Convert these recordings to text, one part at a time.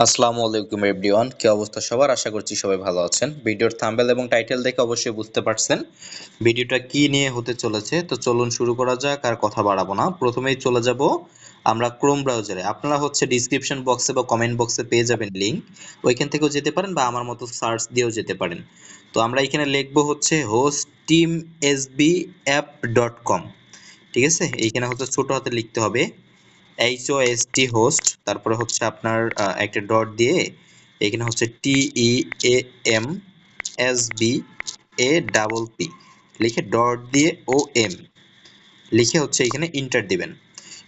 আসসালামু আলাইকুম এভরিওয়ান, কি অবস্থা সবার? আশা করছি সবাই ভালো আছেন। ভিডিওর থাম্বনেল এবং টাইটেল দেখে অবশ্যই বুঝতে পারছেন ভিডিওটা কি নিয়ে হতে চলেছে। তো চলুন শুরু করা যাক, আর কথা বাড়াবো না। প্রথমেই চলে যাব আমরা ক্রোম ব্রাউজারে। আপনারা হচ্ছে ডিসক্রিপশন বক্সে বা কমেন্ট বক্সে পেয়ে যাবেন লিংক, ওইখান থেকেও যেতে পারেন বা আমার মতো সার্চ দিয়েও যেতে পারেন। তো আমরা এখানে লিখবো হচ্ছে hostimsbapp.com। ঠিক আছে, এইখানে হচ্ছে ছোট হাতে লিখতে হবে HOST হোস্ট, তারপরে হচ্ছে আপনার একটা ডট দিয়ে এখানে হচ্ছে TEAMSBAPP লিখে ডট দিয়ে OM লিখে হচ্ছে এখানে ইন্টার দিবেন।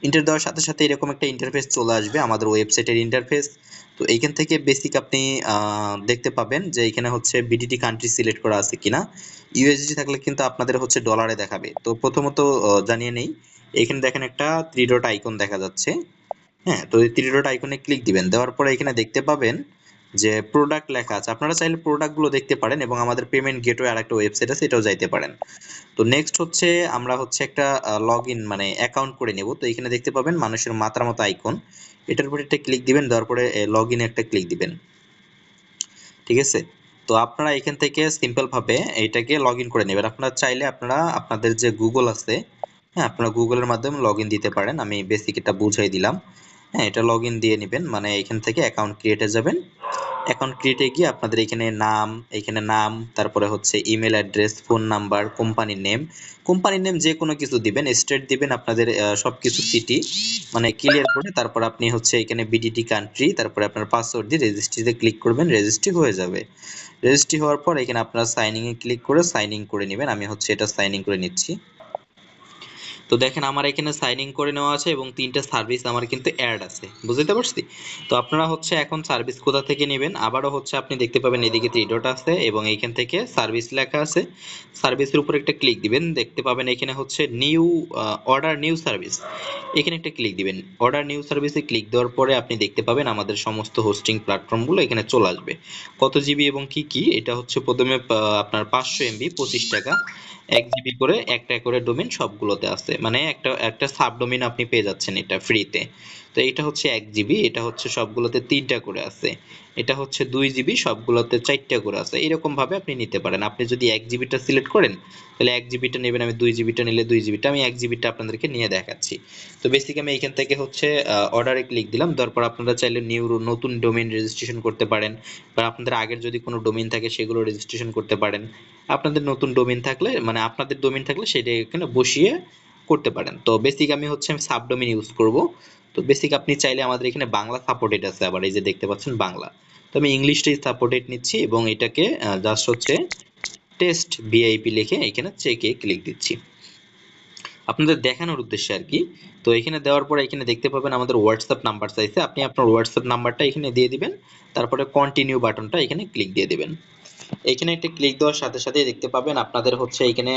ইন্টার দেওয়ার সাথে সাথে এরকম একটা ইন্টারফেস চলে আসবে, আমাদের ওয়েবসাইটের ইন্টারফেস। তো এইখান থেকে বেসিক আপনি দেখতে পাবেন যে এখানে হচ্ছে বিডিটি কান্ট্রি সিলেক্ট করা আছে কিনা। ইউএসডি থাকলে কিন্তু আপনাদের হচ্ছে ডলারে দেখাবে। তো প্রথমত জানিয়ে নেই, এখানে দেখেন একটা থ্রি ডট আইকন দেখা যাচ্ছে। হ্যাঁ, তো এই থ্রি ডট আইকনে ক্লিক দিবেন। দেওয়ার পরে এখানে দেখতে পাবেন যে প্রোডাক্ট লেখা আছে। আপনারা চাইলে প্রোডাক্টগুলো দেখতে পারেন এবং আমাদের পেমেন্ট গেটওয়ে আরেকটা ওয়েবসাইট আছে, এটাও যাইতে পারেন। তো নেক্সট হচ্ছে আমরা হচ্ছে একটা লগইন মানে অ্যাকাউন্ট করে নেব। তো এখানে দেখতে পাবেন মানুষের মাথার মতো আইকন, এটার উপর একটা ক্লিক দিবেন। দেওয়ার পরে লগইনে একটা ক্লিক দিবেন। ঠিক আছে, তো আপনারা এখান থেকে সিম্পল ভাবে এটাকে লগইন করে নেবেন। আপনারা চাইলে আপনারা আপনাদের যে গুগল আছে, হ্যাঁ, আপনারা গুগলের মাধ্যমে লগইন দিতে পারেন। আমি বেসিক এটা বুঝাই দিলাম। হ্যাঁ, এটা লগইন দিয়ে নেবেন, মানে এখান থেকে অ্যাকাউন্ট ক্রিয়েটে যাবেন। অ্যাকাউন্ট ক্রিয়েটে গিয়ে আপনাদের এখানে নাম, তারপরে হচ্ছে ইমেল অ্যাড্রেস, ফোন নাম্বার, কোম্পানির নেম যে কোনো কিছু দিবেন, স্টেট দিবেন আপনাদের সবকিছু সিটি মানে ক্লিয়ার করে। তারপর আপনি হচ্ছে এখানে বিডিটি কান্ট্রি, তারপরে আপনার পাসওয়ার্ড দিয়ে রেজিস্ট্রিতে ক্লিক করবেন, রেজিস্ট্রি হয়ে যাবে। রেজিস্ট্রি হওয়ার পর এখানে আপনারা সাইনিং এ ক্লিক করে সাইন ইন করে নেবেন। আমি হচ্ছে এটা সাইন ইন করে নিচ্ছি। তো দেখেন আমার এখানে সাইন ইন করে নেওয়া আছে এবং 3টা সার্ভিস আমার কিন্তু অ্যাড আছে, বুঝতে পারছি। তো আপনারা হচ্ছে এখন সার্ভিস কোথা থেকে নেবেন, আবারও হচ্ছে আপনি দেখতে পাবেন এদিকে থ্রি ডট আছে এবং এইখান থেকে সার্ভিস লেখা আছে। সার্ভিসের উপর একটা ক্লিক দিবেন, দেখতে পাবেন এখানে হচ্ছে নিউ অর্ডার নিউ সার্ভিস, এখানে একটা ক্লিক দিবেন। অর্ডার নিউ সার্ভিসে ক্লিক দেওয়ার পরে আপনি দেখতে পাবেন আমাদের সমস্ত হোস্টিং প্ল্যাটফর্মগুলো এখানে চলে আসবে। কত জিবি এবং কি কি, এটা হচ্ছে প্রথমে আপনার 500 এমবি 25 টাকা, 1 জিবি করে একটা করে ডোমেইন সবগুলোতে আছে, মানে একটা একটা সাবডোমেইন আপনি পেয়ে যাচ্ছেন এটা ফ্রিতে। তো এটা হচ্ছে 1 জিবি, এটা হচ্ছে সবগুলোতে 3টা করে আছে, এটা হচ্ছে 2 জিবি, সবগুলোতে 4টা করে আছে। এরকম ভাবে আপনি নিতে পারেন। আপনি যদি 1 জিবিটা সিলেক্ট করেন তাহলে 1 জিবিটা নেবেন, আমি 2 জিবিটা নিলে 2 জিবিটা, আমি 1 জিবিটা আপনাদেরকে নিয়ে দেখাচ্ছি। তো বেসিক আমি এখান থেকে হচ্ছে অর্ডারে ক্লিক দিলাম। তারপর আপনারা চাইলে নতুন ডোমেইন রেজিস্ট্রেশন করতে পারেন, বা আপনাদের আগের যদি কোনো ডোমেইন থাকে সেগুলো রেজিস্ট্রেশন করতে পারেন। আপনাদের নতুন ডোমেইন থাকলে মানে আপনাদের ডোমেইন থাকলে সেটা এখানে বসিয়ে করতে পারেন। তো বেসিক আমি হচ্ছে সাবডোমেইন ইউজ করব। তো বেসিক আপনি চাইলে আমাদের এখানে বাংলা সাপোর্টেড আছে, আবার এই যে দেখতে পাচ্ছেন বাংলা। তো আমি ইংলিশটাই সাপোর্টেড নিচ্ছি এবং এটাকে জাস্ট হচ্ছে টেস্ট ভিআইপি লিখে এখানে চেকে ক্লিক দিচ্ছি আপনাদের দেখানোর উদ্দেশ্যে আর কি। তো এখানে দেওয়ার পরে এখানে দেখতে পাবেন আমাদের হোয়াটসঅ্যাপ নাম্বার চাইছে, আপনি আপনার হোয়াটসঅ্যাপ নাম্বারটা এখানে দিয়ে দিবেন। তারপরে কন্টিনিউ বাটনটা এখানে ক্লিক দিয়ে দিবেন। এখানে একটা ক্লিক দেওয়ার সাথে সাথে দেখতে পাবেন আপনাদের হচ্ছে এখানে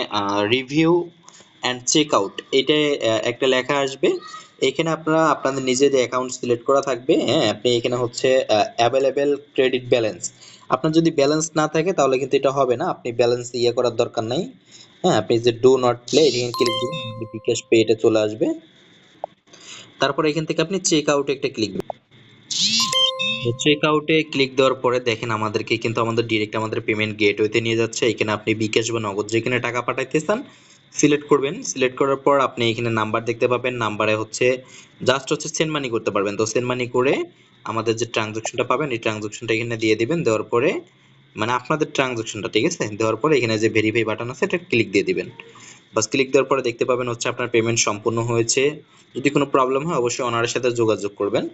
রিভিউ অ্যান্ড চেক আউট, এটা একটা লেখা আসবে। এখানে আপনারা আপনাদের নিজেদের অ্যাকাউন্ট সিলেক্ট করা থাকবে। হ্যাঁ, আপনি এখানে হচ্ছে অ্যাভেলেবেল ক্রেডিট ব্যালেন্স, আপনার যদি ব্যালেন্স না থাকে তাহলে কিন্তু এটা হবে না, আপনি ব্যালেন্স ইয়ে করার দরকার নাই। হ্যাঁ, আপনি যে ডু নট প্লে এখানে ক্লিক দিবেন, বিকাশ পে এটা চলে আসবে। তারপর এখান থেকে আপনি চেক আউটে একটা ক্লিক দিবেন। চেক আউটে ক্লিক দেওয়ার পরে দেখেন আমাদেরকে কিন্তু আমাদের ডিরেক্ট আমাদের পেমেন্ট গেটওয়েতে নিয়ে যাচ্ছে। এখানে আপনি বিকাশ বা নগদ যেখানে টাকা পাঠাইতে চান সিলেক্ট করবেন। সিলেক্ট করার পর আপনি এখানে নাম্বার দেখতে পাবেন, নাম্বারে হচ্ছে জাস্ট হচ্ছে সেন্ড মানি করতে পারবেন। তো সেন্ড মানি করে আমাদের যে ট্রানজাকশনটা পাবেন এই ট্রানজাকশনটা এখানে দিয়ে দিবেন। দেওয়ার পরে মানে আপনাদের ট্রানজাকশনটা, ঠিক আছে, দেওয়ার পরে এখানে যে ভেরিফাই বাটন আছে এটা ক্লিক দিয়ে দিবেন। বাস ক্লিক দেওয়ার পরে দেখতে পাবেন হচ্ছে আপনার পেমেন্ট সম্পূর্ণ হয়েছে। যদি কোনো প্রবলেম হয় অবশ্যই ওনারের সাথে যোগাযোগ করবেন।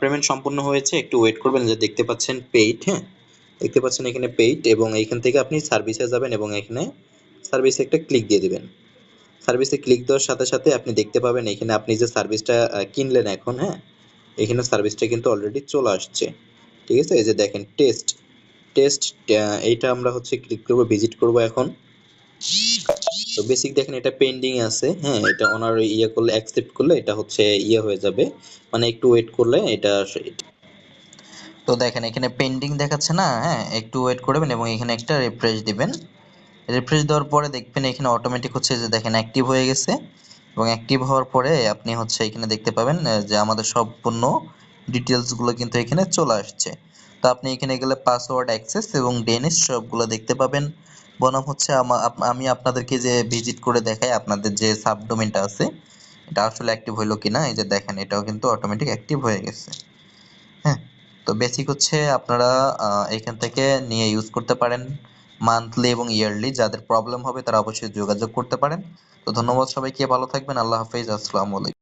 পেমেন্ট সম্পূর্ণ হয়েছে, একটু ওয়েট করবেন। যে দেখতে পাচ্ছেন পেইড, হ্যাঁ, দেখতে পাচ্ছেন এখানে পেইড, এবং এইখান থেকে আপনি সার্ভিসে যাবেন এবং এখানে সার্ভিসে একটা ক্লিক দিয়ে দিবেন। সার্ভিসে ক্লিক দেওয়ার সাথে সাথে আপনি দেখতে পাবেন এখানে আপনি যে সার্ভিসটা কিনলেন এখন, হ্যাঁ, এখানে সার্ভিসটা কিন্তু অলরেডি চলে আসছে। ঠিক আছে, এই যে দেখেন টেস্ট টেস্ট, এইটা আমরা হচ্ছে ক্লিক করব, ভিজিট করব এখন। তো বেসিক দেখেন এটা পেন্ডিং আছে। হ্যাঁ, এটা ওনার ইয়ে করলে অ্যাকসেপ্ট করলে এটা হচ্ছে ইয়ে হয়ে যাবে, মানে একটু ওয়েট করলে এটা। তো দেখেন এখানে পেন্ডিং দেখাচ্ছে না, হ্যাঁ, একটু ওয়েট করবেন এবং এখানে একটা রিফ্রেশ দিবেন। রিফ্রেশ দেওয়ার পরে দেখবেন এখানে অটোমেটিক হচ্ছে যে দেখেন অ্যাক্টিভ হয়ে গেছে। এবং অ্যাক্টিভ হওয়ার পরে আপনি হচ্ছে এখানে দেখতে পাবেন যে আমাদের সম্পূর্ণ ডিটেলসগুলো কিন্তু এখানে চলে আসছে। তো আপনি এখানে গেলে পাসওয়ার্ড, অ্যাক্সেস এবং ডিএনএস সবগুলো দেখতে পাবেন। বনাম হচ্ছে আমি আপনাদেরকে যে ভিজিট করে দেখাই আপনাদের যে সাবডোমেনটা আছে এটা আসলে অ্যাক্টিভ হইলো কিনা। এই যে দেখেন এটাও কিন্তু অটোমেটিক অ্যাক্টিভ হয়ে গেছে। হ্যাঁ, তো বেসিক হচ্ছে আপনারা এখান থেকে নিয়ে ইউজ করতে পারেন মান্থলি এবং ইয়ারলি। যাদের প্রবলেম হবে তারা অবশ্যই যোগাযোগ করতে পারেন। তো ধন্যবাদ সবাইকে, ভালো থাকবেন। আল্লাহ হাফেজ, আসসালামু আলাইকুম।